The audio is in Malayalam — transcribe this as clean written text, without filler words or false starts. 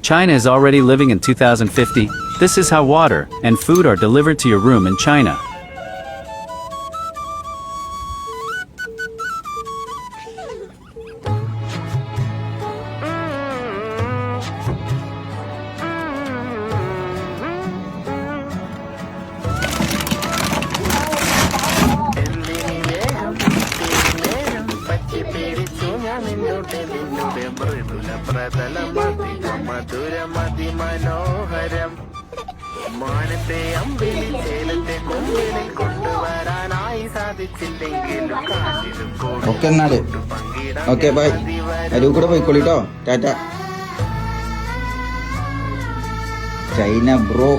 China is already living in 2050. This is how water and food are delivered to your room in China. മാനത്തെ അമ്പിളി ചേലത്തെ കൊമ്പിളിൽ കൊണ്ടുവരാനായി സാധിച്ചില്ലെങ്കിലും ഓക്കെ എന്നാല് ഓക്കെ ബൈ. അരൂ കൂടെ പോയിക്കോളിട്ടോ. ടാറ്റ. China bro.